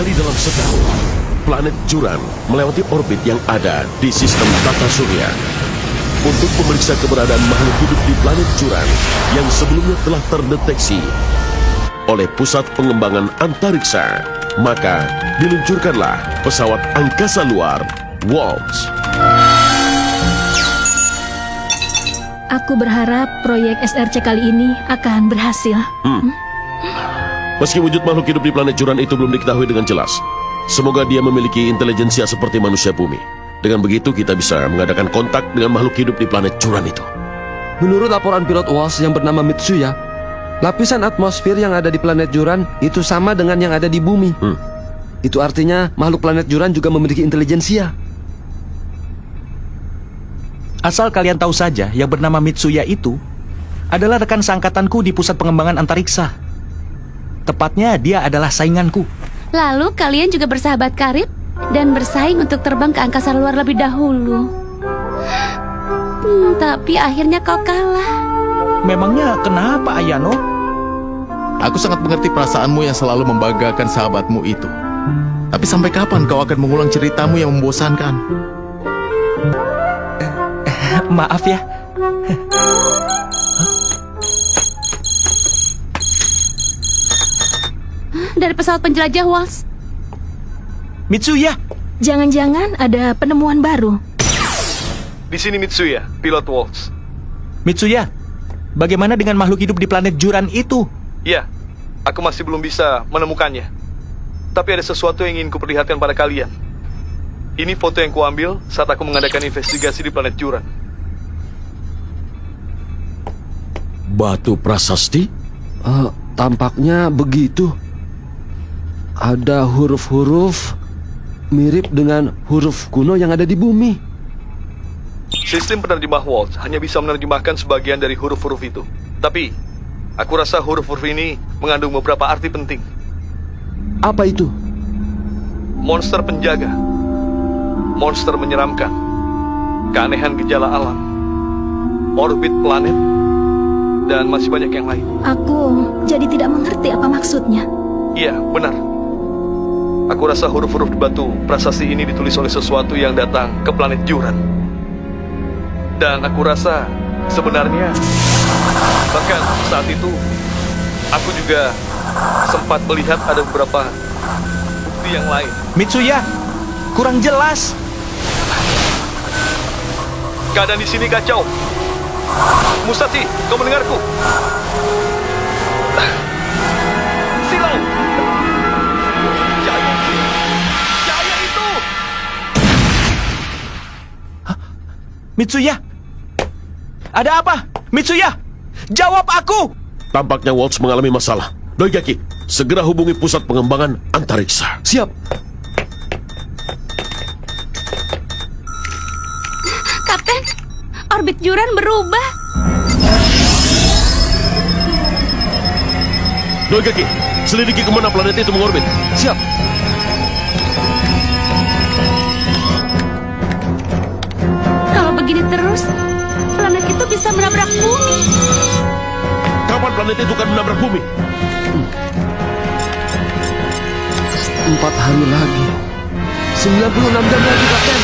Sekali dalam setahun, planet Juran melewati orbit yang ada di sistem tata surya untuk memeriksa keberadaan makhluk hidup di planet Juran yang sebelumnya telah terdeteksi oleh Pusat Pengembangan Antariksa. Maka diluncurkanlah pesawat angkasa luar Waltz. Aku berharap proyek SRC kali ini akan berhasil. Meski wujud makhluk hidup di planet Juran itu belum diketahui dengan jelas, semoga dia memiliki intelijensia seperti manusia bumi. Dengan begitu kita bisa mengadakan kontak dengan makhluk hidup di planet Juran itu. Menurut laporan pilot Waltz yang bernama Mitsuya, lapisan atmosfer yang ada di planet Juran itu sama dengan yang ada di bumi. Itu artinya makhluk planet Juran juga memiliki intelijensia. Asal kalian tahu saja, yang bernama Mitsuya itu adalah rekan seangkatanku di Pusat Pengembangan Antariksa. Tepatnya dia adalah sainganku. Lalu kalian juga bersahabat karib dan bersaing untuk terbang ke angkasa luar lebih dahulu. Tapi akhirnya kau kalah. Memangnya kenapa, Ayano? Aku sangat mengerti perasaanmu yang selalu membanggakan sahabatmu itu. Tapi sampai kapan kau akan mengulang ceritamu yang membosankan? Maaf ya. Dari pesawat penjelajah Waltz. Mitsuya, Jangan-jangan ada penemuan baru. Di sini Mitsuya, pilot Waltz. Mitsuya, bagaimana dengan makhluk hidup di planet Juran itu? Ya, aku masih belum bisa menemukannya. Tapi ada sesuatu yang ingin kuperlihatkan pada kalian. Ini foto yang kuambil saat aku mengadakan investigasi di planet Juran. Batu prasasti? Tampaknya begitu. Ada huruf-huruf mirip dengan huruf kuno yang ada di bumi. Sistem penerjemah Waltz hanya bisa menerjemahkan sebagian dari huruf-huruf itu. Tapi, aku rasa huruf-huruf ini mengandung beberapa arti penting. Apa itu? Monster penjaga, monster menyeramkan, keanehan gejala alam, orbit planet, dan masih banyak yang lain. Aku jadi tidak mengerti apa maksudnya. Iya, benar. Aku rasa huruf-huruf di batu prasasti ini ditulis oleh sesuatu yang datang ke planet Juran. Dan aku rasa sebenarnya bahkan saat itu aku juga sempat melihat ada beberapa bukti yang lain. Mitsuya, kurang jelas. Keadaan di sini kacau. Musashi, kau mendengarku? Silau! Cahaya itu! Mitsuya, ada apa? Mitsuya, jawab aku! Tampaknya Waltz mengalami masalah. Doigaki, segera hubungi Pusat Pengembangan Antariksa. Siap. Kapten, orbit Juran berubah. Doigaki, selidiki kemana planet itu mengorbit. Siap. Kalau begini terus, planet itu bisa menabrak bumi. Kapan planet itu akan menabrak bumi? 4 hari lagi. 96 jam lagi, Kapten.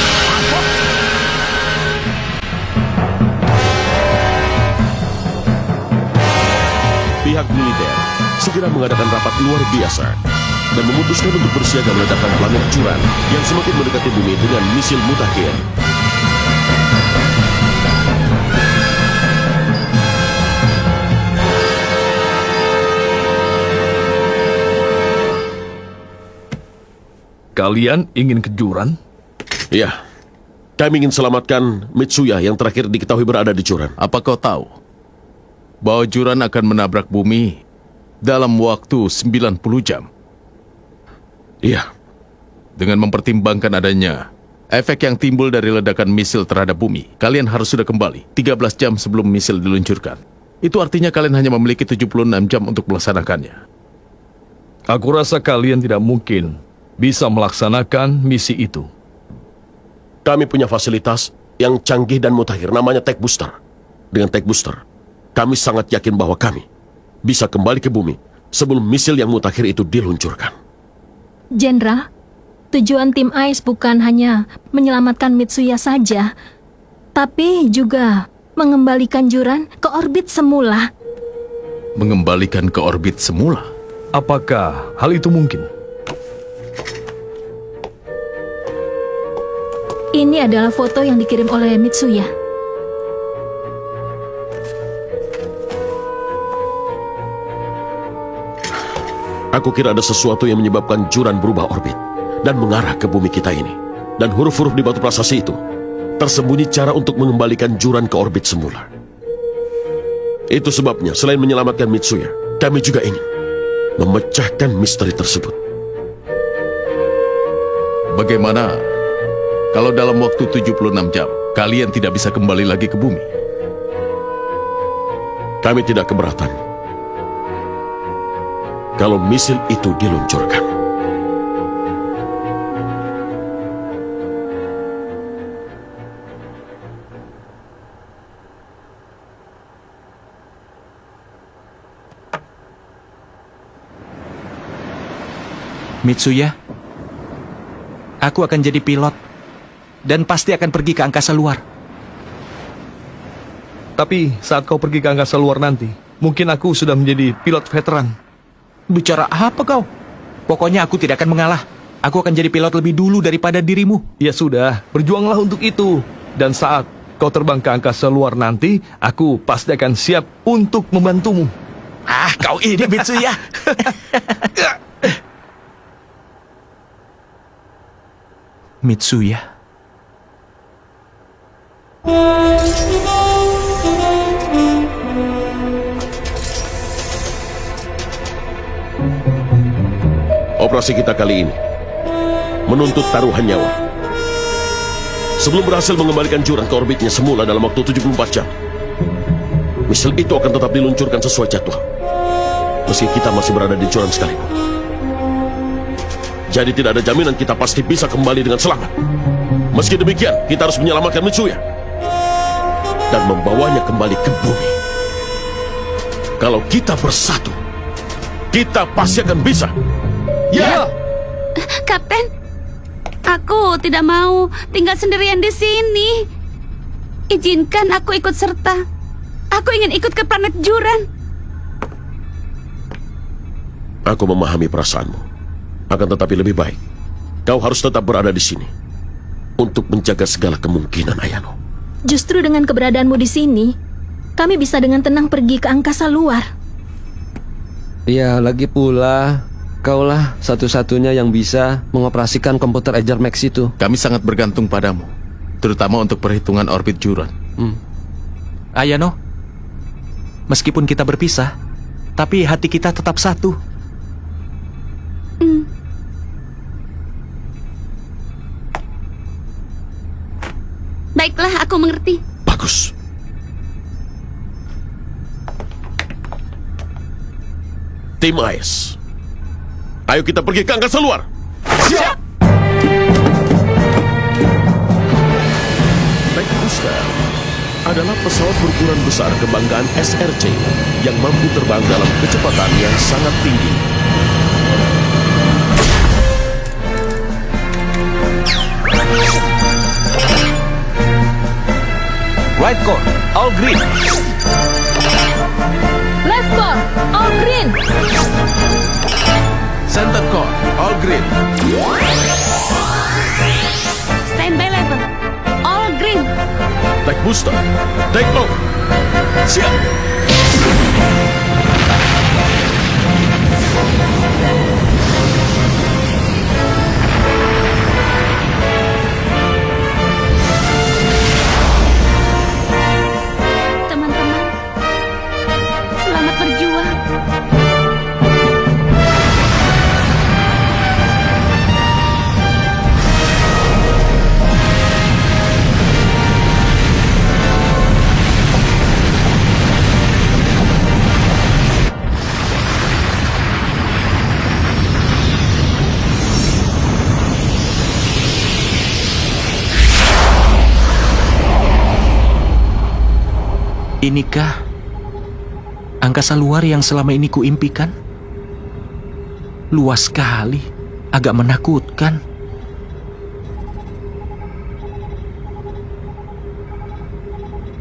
Pihak militer segera mengadakan rapat luar biasa dan memutuskan untuk bersiaga meledakkan planet Juran yang semakin mendekati bumi dengan misil mutakhir. Kalian ingin ke Juran? Ya, kami ingin selamatkan Mitsuya yang terakhir diketahui berada di Juran. Apa kau tahu bahwa Juran akan menabrak bumi dalam waktu 90 jam? Iya. Dengan mempertimbangkan adanya efek yang timbul dari ledakan misil terhadap bumi, kalian harus sudah kembali 13 jam sebelum misil diluncurkan. Itu artinya kalian hanya memiliki 76 jam untuk melaksanakannya. Aku rasa kalian tidak mungkin bisa melaksanakan misi itu. Kami punya fasilitas yang canggih dan mutakhir, namanya Tech Booster. Dengan Tech Booster, kami sangat yakin bahwa kami bisa kembali ke bumi sebelum misil yang mutakhir itu diluncurkan. Jenderal, tujuan tim AIS bukan hanya menyelamatkan Mitsuya saja, tapi juga mengembalikan Juran ke orbit semula. Mengembalikan ke orbit semula. Apakah hal itu mungkin? Ini adalah foto yang dikirim oleh Mitsuya. Aku kira ada sesuatu yang menyebabkan Juran berubah orbit dan mengarah ke bumi kita ini. Dan huruf-huruf di batu prasasti itu tersembunyi cara untuk mengembalikan Juran ke orbit semula. Itu sebabnya selain menyelamatkan Mitsuya, kami juga ingin memecahkan misteri tersebut. Bagaimana kalau dalam waktu 76 jam kalian tidak bisa kembali lagi ke bumi? Kami tidak keberatan kalau misil itu diluncurkan. Mitsuya, aku akan jadi pilot dan pasti akan pergi ke angkasa luar. Tapi saat kau pergi ke angkasa luar nanti, mungkin aku sudah menjadi pilot veteran. Bicara apa kau? Pokoknya aku tidak akan mengalah. Aku akan jadi pilot lebih dulu daripada dirimu. Ya sudah, berjuanglah untuk itu. Dan saat kau terbang ke angkasa luar nanti, aku pasti akan siap untuk membantumu. Ah, kau ini Mitsuya. Mitsuya. Operasi kita kali ini menuntut taruhan nyawa. Sebelum berhasil mengembalikan Juran ke orbitnya semula dalam waktu 74 jam, misil itu akan tetap diluncurkan sesuai jadwal, meski kita masih berada di Juran sekalipun. Jadi tidak ada jaminan kita pasti bisa kembali dengan selamat. Meski demikian, kita harus menyelamatkan Mitsuya dan membawanya kembali ke bumi. Kalau kita bersatu, kita pasti akan bisa. Ya! Kapten, aku tidak mau tinggal sendirian di sini. Izinkan aku ikut serta. Aku ingin ikut ke planet Juran. Aku memahami perasaanmu. Akan tetapi lebih baik, kau harus tetap berada di sini untuk menjaga segala kemungkinan, Ayano. Justru dengan keberadaanmu di sini, kami bisa dengan tenang pergi ke angkasa luar. Ya, lagi pula kaulah satu-satunya yang bisa mengoperasikan komputer Ajar Max itu. Kami sangat bergantung padamu, terutama untuk perhitungan orbit Juran. Ayano, meskipun kita berpisah, tapi hati kita tetap satu. Baiklah, aku mengerti. Bagus. Tim AIS, ayo kita pergi ke angkasa luar. Siap! Tech Booster adalah pesawat berukuran besar kebanggaan SRC yang mampu terbang dalam kecepatan yang sangat tinggi. Right core, all green. Left core, all green. Center core, all green. Standby level, all green. Tech Booster, take off. Siap! Teman-teman, selamat berjuang. Inikah angkasa luar yang selama ini kuimpikan? Luas sekali. agak menakutkan.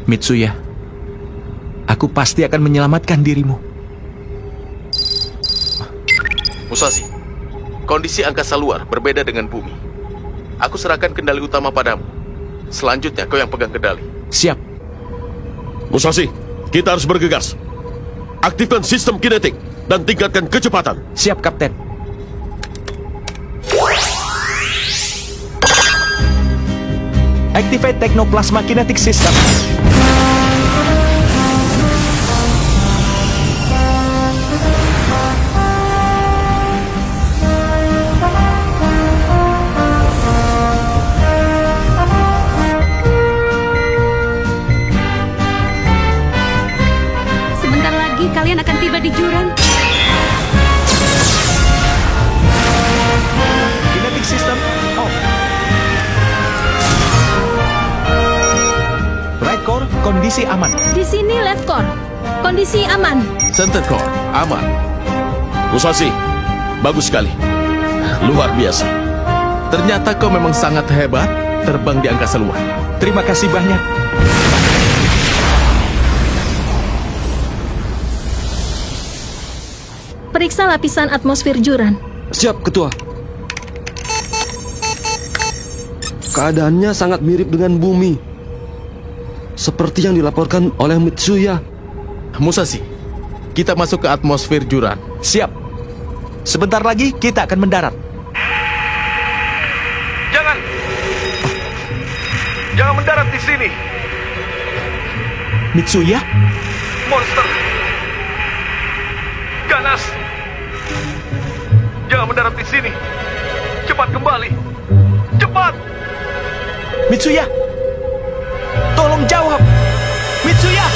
Mitsuya, aku pasti akan menyelamatkan dirimu. Musashi, kondisi angkasa luar berbeda dengan bumi. Aku serahkan kendali utama padamu. Selanjutnya kau yang pegang kendali. Siap. Musashi, kita harus bergegas. Aktifkan sistem kinetik dan tingkatkan kecepatan. Siap, Kapten. Activate Technoplasma Kinetic System. Sebentar lagi kalian akan tiba di jurang. Kinetic System off. Right core, kondisi aman. Di sini left core. Kondisi aman. Center core, aman. Musashi, bagus sekali. Luar biasa. Ternyata kau memang sangat hebat terbang di angkasa luar. Terima kasih banyak. Periksa lapisan atmosfer Juran. Siap, Ketua. Keadaannya sangat mirip dengan bumi. Seperti yang dilaporkan oleh Mitsuya. Musashi, kita masuk ke atmosfer Juran. Siap. Sebentar lagi kita akan mendarat. Jangan mendarat di sini. Mitsuya? Monster. Ganas. Jangan mendarat di sini. Cepat kembali. Cepat. Mitsuya? Tolong jawab. Mitsuya!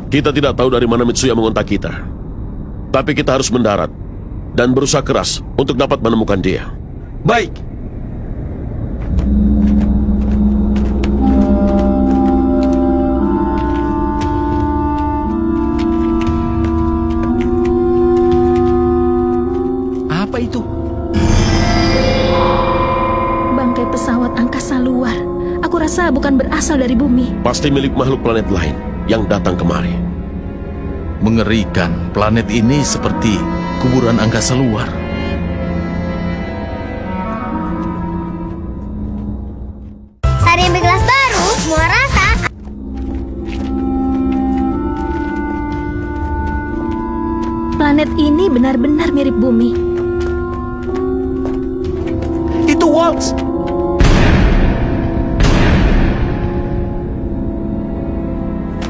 Kita tidak tahu dari mana Mitsuya mengontak kita. Tapi kita harus mendarat dan berusaha keras untuk dapat menemukan dia. Baik. Apa itu? Bangkai pesawat angkasa luar. Aku rasa bukan berasal dari bumi. Pasti milik makhluk planet lain yang datang kemari. Mengerikan, planet ini seperti kuburan angkasa luar. Sari gelas baru, semua rasa. Planet ini benar-benar mirip bumi. Itu Waltz.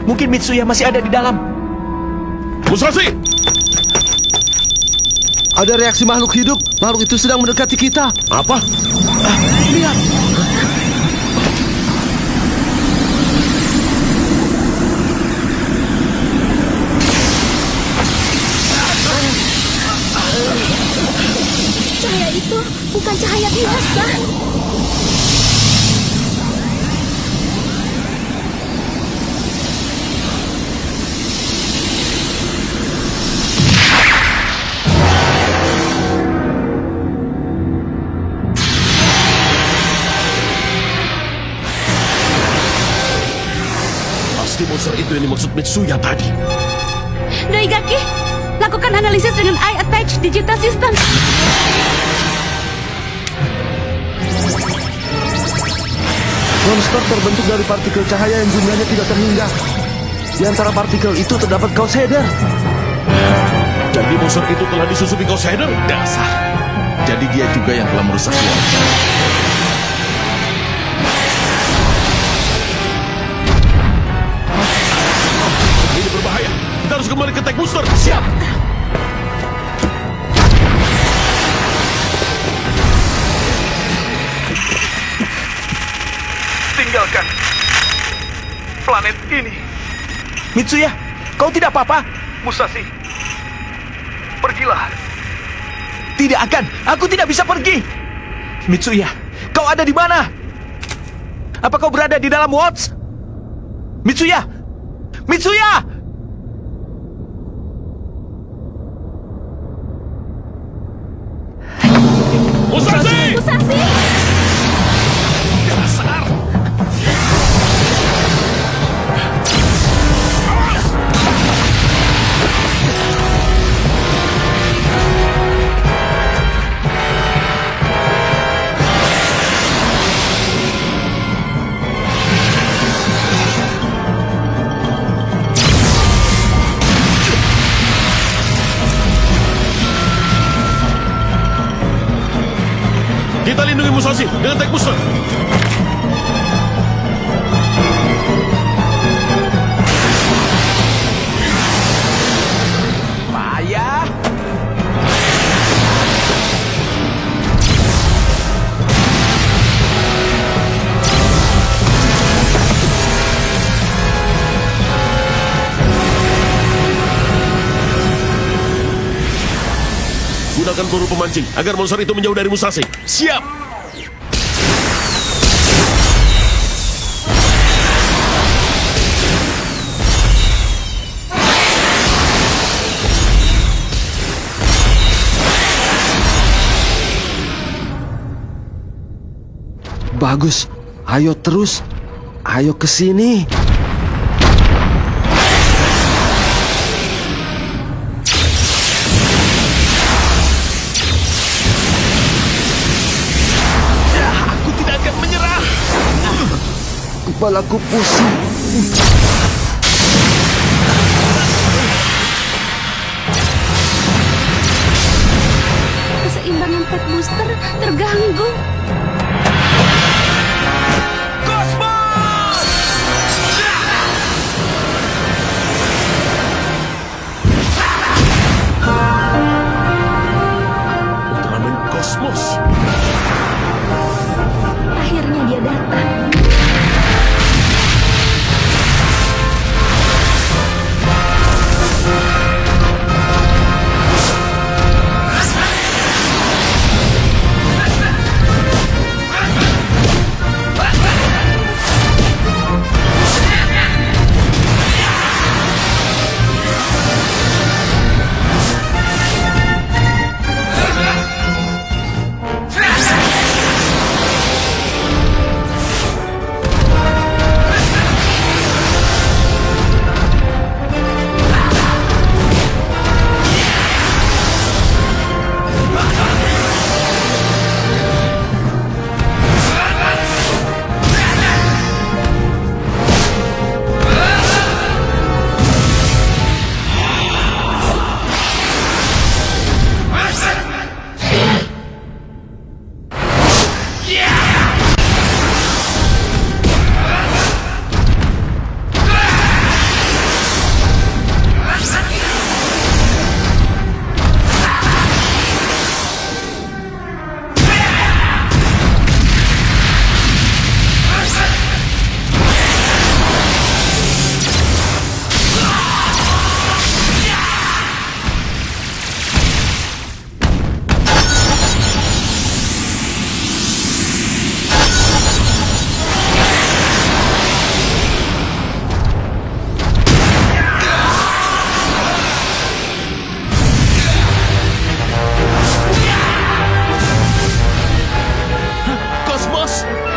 Mungkin Mitsuya masih ada di dalam. Musashi! Ada reaksi makhluk hidup. Makhluk itu sedang mendekati kita. Apa? Lihat. Cahaya itu bukan cahaya biasa. Pasti monster itu yang dimaksud Mitsuya tadi. Doigaki, lakukan analisis dengan Eye Attach Digital System. Monster terbentuk dari partikel cahaya yang jumlahnya tidak terhingga. Di antara partikel itu terdapat Gauss Header. Jadi monster itu telah disusupi Ghost Rider? Dasar. Jadi dia juga yang telah merusak Waltz. Ini berbahaya. Kita harus kembali ke Tech Booster. Siap. Tinggalkan planet ini. Mitsuya, kau tidak apa-apa? Musashi, Pergilah. Tidak akan. Aku tidak bisa pergi. Mitsuya, kau ada di mana? Apa kau berada di dalam Watts? Mitsuya! Mitsuya! Musashi! Musashi! Kita lindungi Musashi dengan Tech Booster. Payah. Gunakan peluru pemancing agar monster itu menjauh dari Musashi. Siap! Bagus. Ayo terus. Ayo ke sini. Aku tidak akan menyerah. Kepalaku pusing. Keseimbangan Tech Booster terganggu. Ultraman Cosmos. Akhirnya dia datang.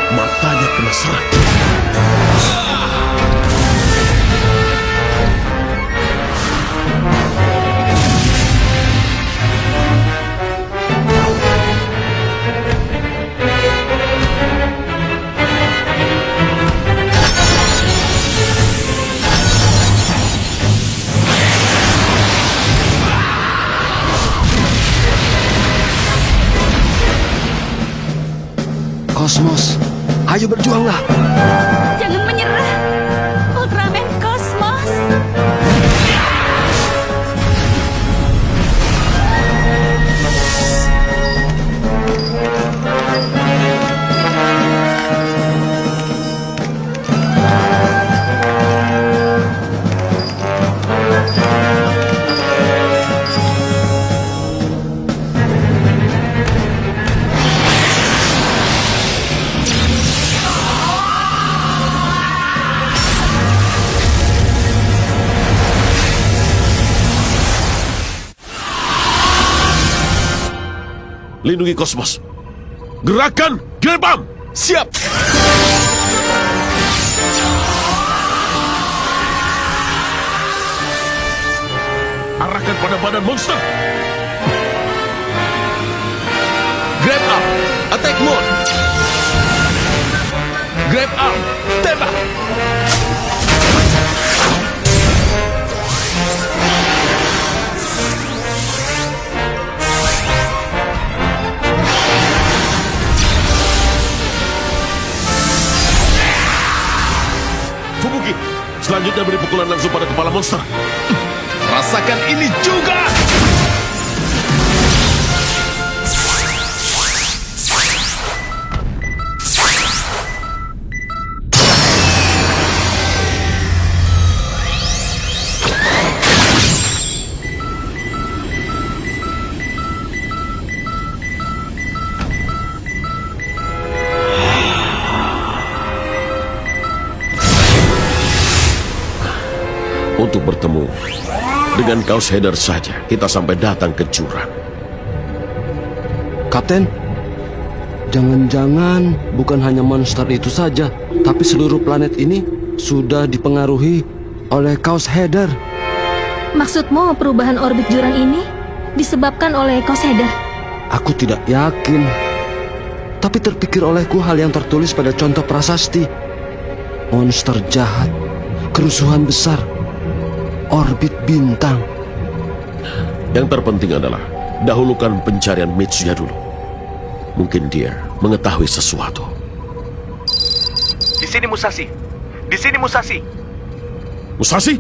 Matanya kena serat. Cosmos, ayo berjuanglah. Jangan menyerah. Ultraman Cosmos. lindungi kosmos. Gerakan Grebam! Siap! Arahkan pada badan monster. Grab arm, attack mode. Grab arm, tembak. Fubuki, selanjutnya beri pukulan langsung pada kepala monster. Rasakan ini juga. Untuk bertemu dengan Kaos Header saja, kita sampai datang ke jurang. Kapten, jangan-jangan bukan hanya monster itu saja, tapi seluruh planet ini sudah dipengaruhi oleh Kaos Header. Maksudmu perubahan orbit jurang ini disebabkan oleh Kaos Header? Aku tidak yakin, tapi terpikir olehku hal yang tertulis pada contoh prasasti. Monster jahat, kerusuhan besar, orbit bintang. Yang terpenting adalah dahulukan pencarian Mitsuya dulu. Mungkin dia mengetahui sesuatu. Di sini Musashi. Di sini Musashi. Musashi,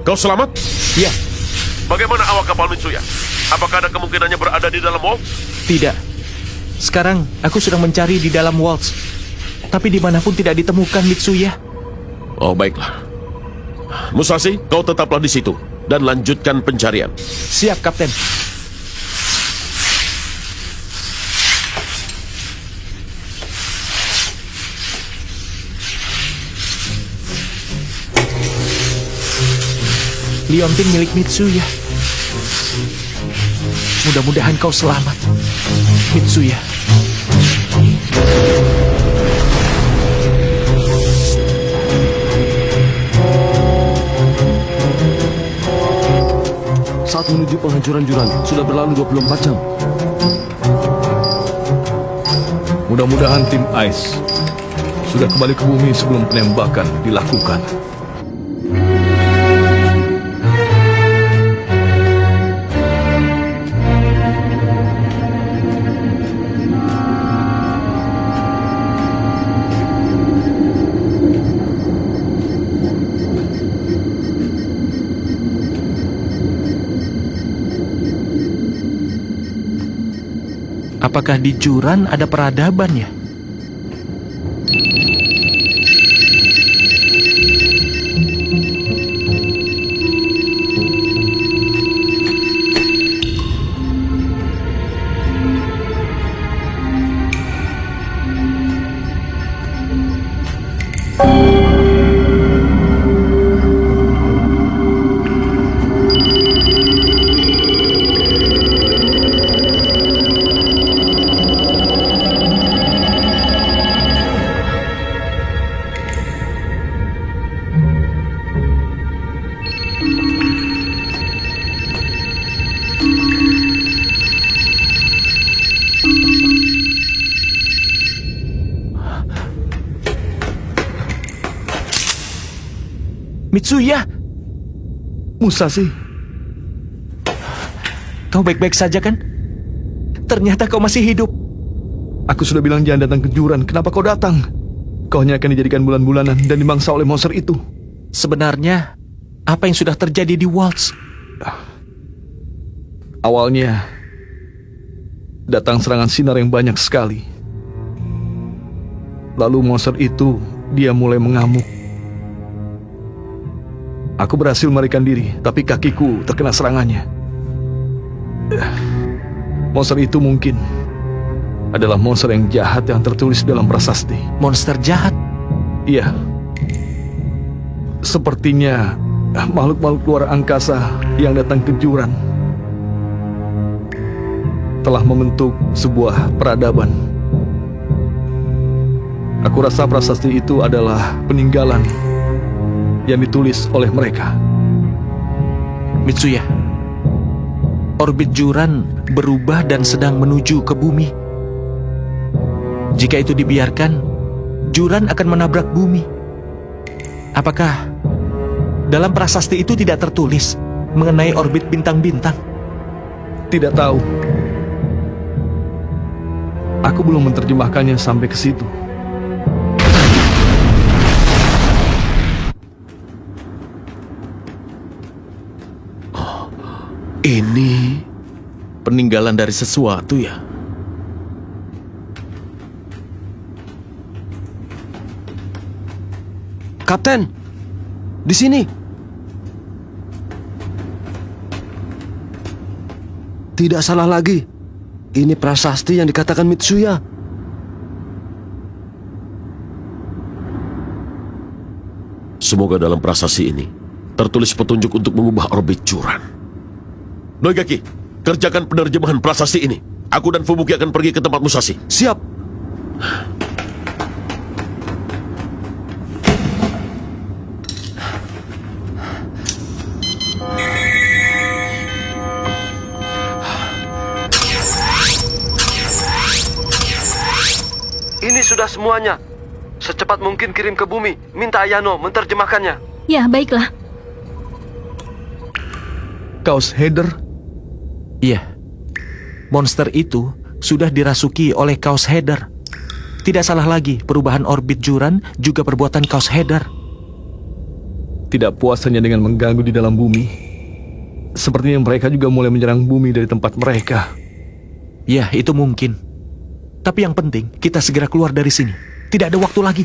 kau selamat? Ya, Bagaimana awak kapal Mitsuya? Apakah ada kemungkinannya berada di dalam waltz? tidak. Sekarang aku sedang mencari di dalam waltz. Tapi dimanapun tidak ditemukan Mitsuya. Oh, baiklah. Musashi, kau tetaplah di situ dan lanjutkan pencarian. Siap, Kapten. Liontin milik Mitsuya. Mudah-mudahan kau selamat, Mitsuya. Saat menuju penghancuran jurang, sudah berlalu 24 jam. Mudah-mudahan tim Ice sudah kembali ke bumi sebelum penembakan dilakukan. Apakah di Juran ada peradaban ya? Mitsuya, Musashi, kau baik-baik saja kan? Ternyata kau masih hidup. aku sudah bilang jangan datang ke Juran. Kenapa kau datang? Kau hanya akan dijadikan bulan-bulanan dan dimangsa oleh monster itu. Sebenarnya, apa yang sudah terjadi di Waltz? Awalnya, datang serangan sinar yang banyak sekali. Lalu monster itu, dia mulai mengamuk. Aku berhasil melarikan diri, tapi kakiku terkena serangannya. Monster itu mungkin adalah monster yang jahat yang tertulis dalam prasasti. Monster jahat? Iya. Sepertinya makhluk-makhluk luar angkasa yang datang ke Juran. telah membentuk sebuah peradaban. Aku rasa prasasti itu adalah peninggalan yang ditulis oleh mereka. Mitsuya, orbit Juran berubah dan sedang menuju ke bumi. Jika itu dibiarkan, Juran akan menabrak bumi. Apakah dalam prasasti itu tidak tertulis mengenai orbit bintang-bintang? Tidak tahu. Aku belum menerjemahkannya sampai ke situ. Ini peninggalan dari sesuatu ya? Kapten, di sini. Tidak salah lagi. Ini prasasti yang dikatakan Mitsuya. Semoga dalam prasasti ini tertulis petunjuk untuk mengubah orbit Juran. Noigaki, kerjakan penerjemahan prasasti ini. Aku dan Fubuki akan pergi ke tempat Musashi. Siap. Ini sudah semuanya. Secepat mungkin kirim ke bumi. Minta Ayano menerjemahkannya. Ya, baiklah. Kaos header? Iya, monster itu sudah dirasuki oleh Kaos Header. Tidak salah lagi, perubahan orbit Juran juga perbuatan Kaos Header. Tidak puas hanya dengan mengganggu di dalam bumi. Sepertinya mereka juga mulai menyerang bumi dari tempat mereka. Ya, itu mungkin. Tapi yang penting, kita segera keluar dari sini. Tidak ada waktu lagi.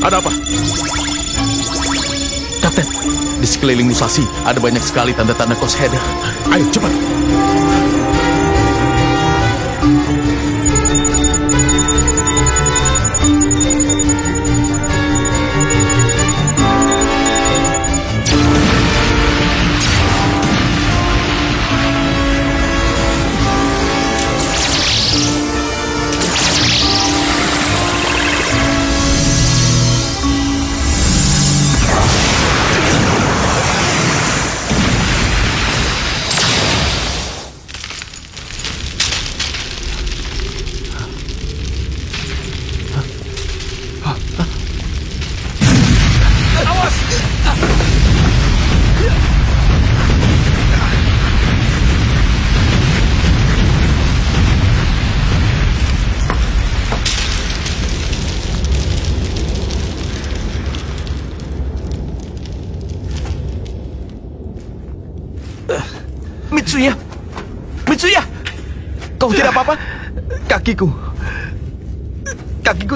Ada apa? Kapten, di sekeliling Musashi ada banyak sekali tanda-tanda Kaos Header. Ayo, cepat. Mitsuya! Mitsuya! Kau tidak apa-apa? Kakiku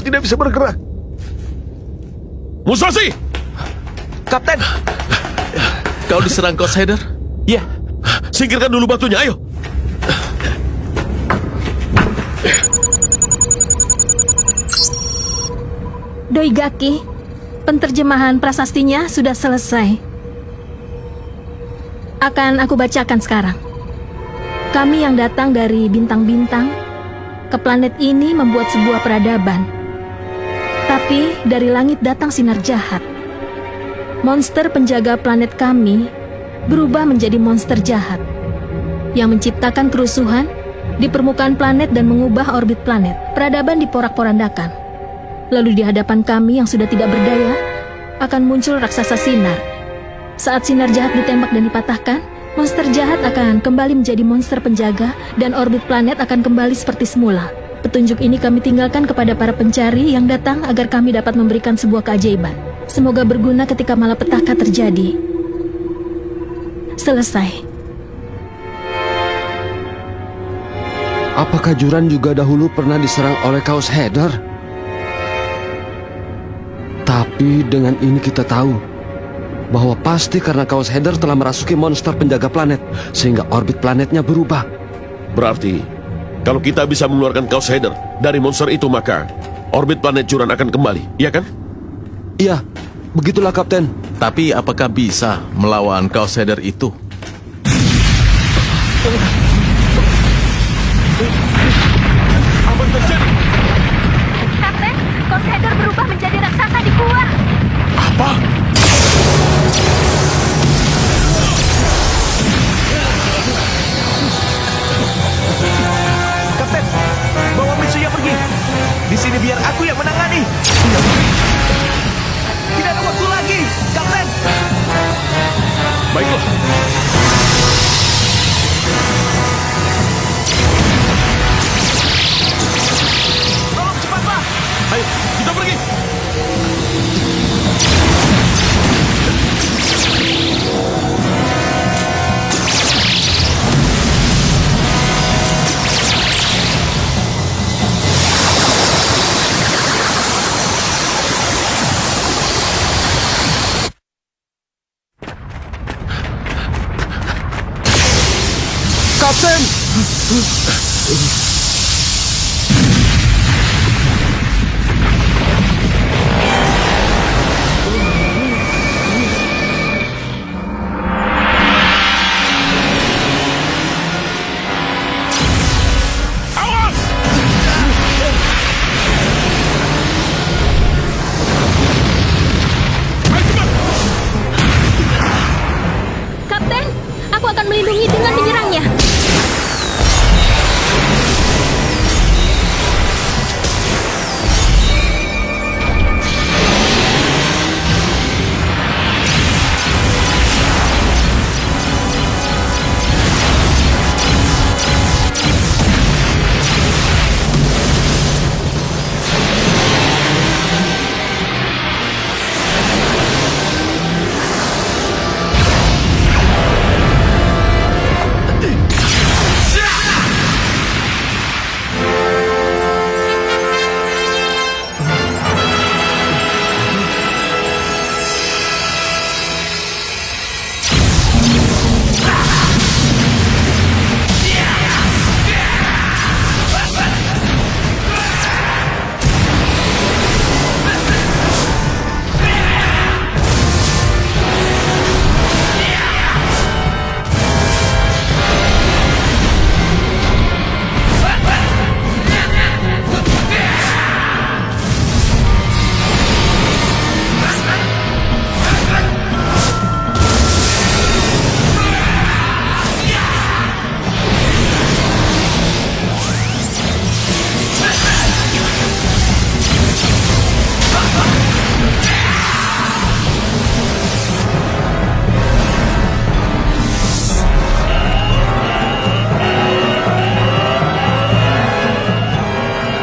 tidak bisa bergerak. Musashi! Kapten! Kau diserang Kaos Header? Ya, Singkirkan dulu batunya, ayo. Doigaki, penterjemahan prasastinya sudah selesai. Akan aku bacakan sekarang. Kami yang datang dari bintang-bintang ke planet ini membuat sebuah peradaban. Tapi dari langit datang sinar jahat. Monster penjaga planet kami berubah menjadi monster jahat yang menciptakan kerusuhan di permukaan planet dan mengubah orbit planet. Peradaban diporak-porandakan. Lalu di hadapan kami yang sudah tidak berdaya akan muncul raksasa sinar. Saat sinar jahat ditembak dan dipatahkan, monster jahat akan kembali menjadi monster penjaga dan orbit planet akan kembali seperti semula. Petunjuk ini kami tinggalkan kepada para pencari yang datang agar kami dapat memberikan sebuah keajaiban. Semoga berguna ketika malapetaka terjadi. Selesai. Apakah Juran juga dahulu pernah diserang oleh Kaos Header? Tapi dengan ini kita tahu bahwa pasti karena Chaos Header telah merasuki monster penjaga planet sehingga orbit planetnya berubah. Berarti, kalau kita bisa mengeluarkan Chaos Header dari monster itu, maka orbit planet Juran akan kembali, iya kan? Iya, begitulah Kapten. Tapi apakah bisa melawan Chaos Header itu? Apa yang terjadi? Kapten, Chaos Header berubah menjadi raksasa di gua. Apa? Kapten, bawa Mitsuya pergi. Di sini biar aku yang menangani. Tidak ada waktu lagi, Kapten. Baiklah. Tolong cepatlah. Ayo, kita pergi. Kapten! Kapten, aku akan melindungi dengan menyerangnya.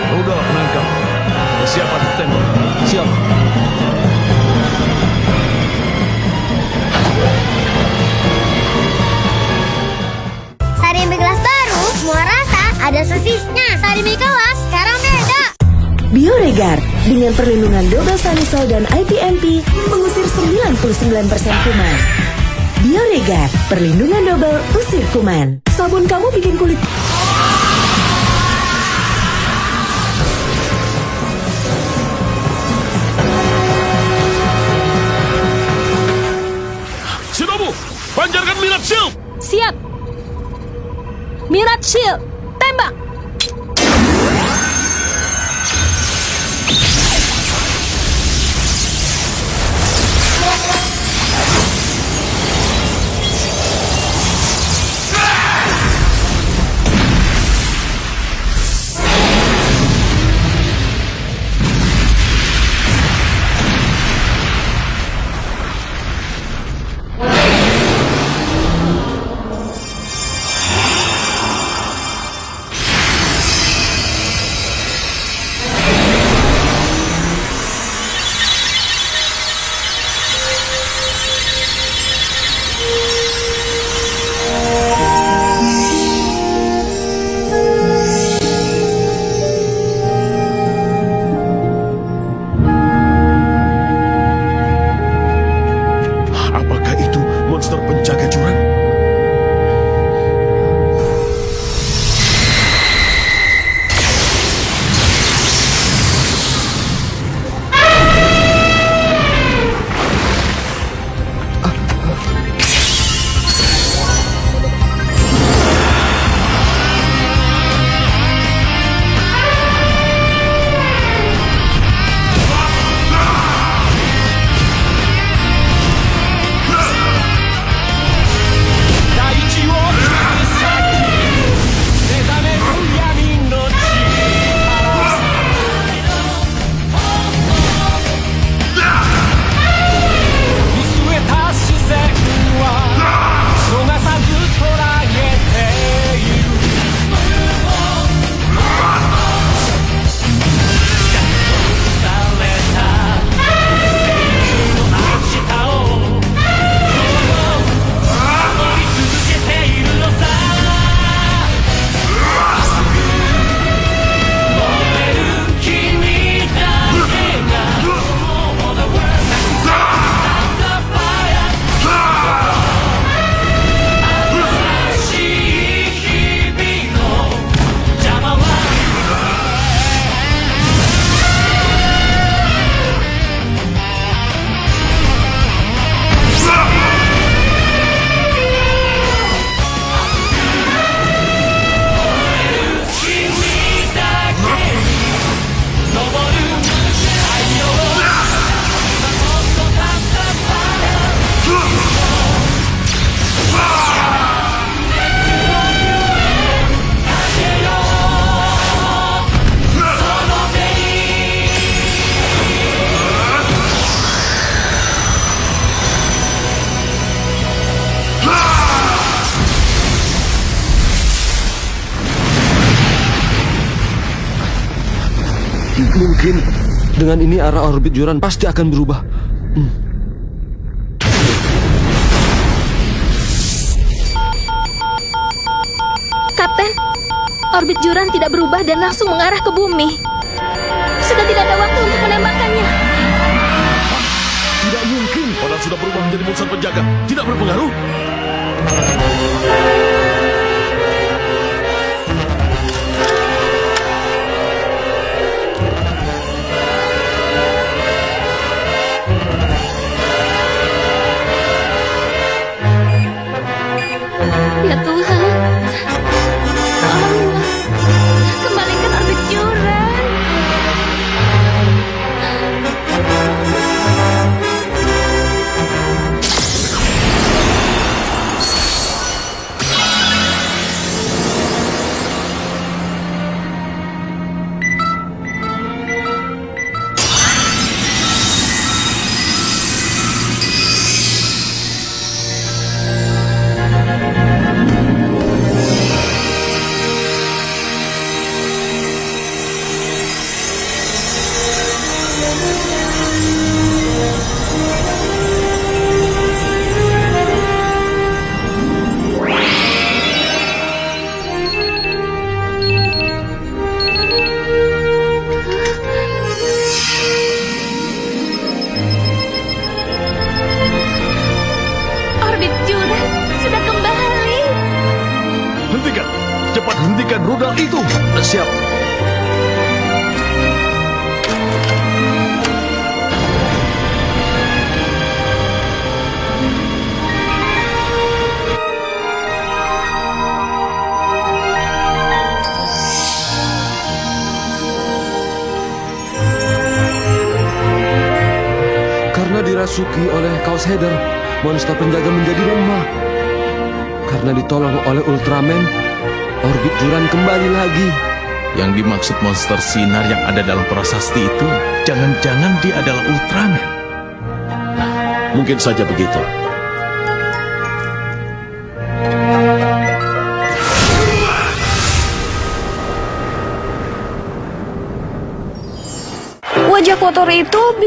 Rudal penangkap. Persiapan tembak. Siap. Sari mie gelas baru, semua rasa ada sosisnya. Sari mie gelas sekarang beda. Bioregar dengan perlindungan double sanisol dan IPMP mengusir 99% kuman. Bioregar, perlindungan double usir kuman. Sabun kamu bikin kulit Shinobu, pancarkan Mirat Shield. Siap. Mirat Shield, tembak. mungkin. Dengan ini arah orbit Juran pasti akan berubah. Kapten, orbit Juran tidak berubah dan langsung mengarah ke bumi. Sudah tidak ada waktu untuk menembakkannya. Tidak mungkin. Orang sudah berubah menjadi monster penjaga. Tidak berpengaruh. Ya Tuhan, tolonglah, kembalikan orbit Juran. Orbit Juran sudah kembali. Hentikan! Cepat hentikan rudal itu! Siap. Karena dirasuki oleh Kaos Header, monster penjaga menjadi lemah. Karena ditolong oleh Ultraman, orbit Juran kembali lagi. Yang dimaksud monster sinar yang ada dalam prasasti itu, jangan-jangan dia adalah Ultraman. Mungkin saja begitu. Wajah kotor itu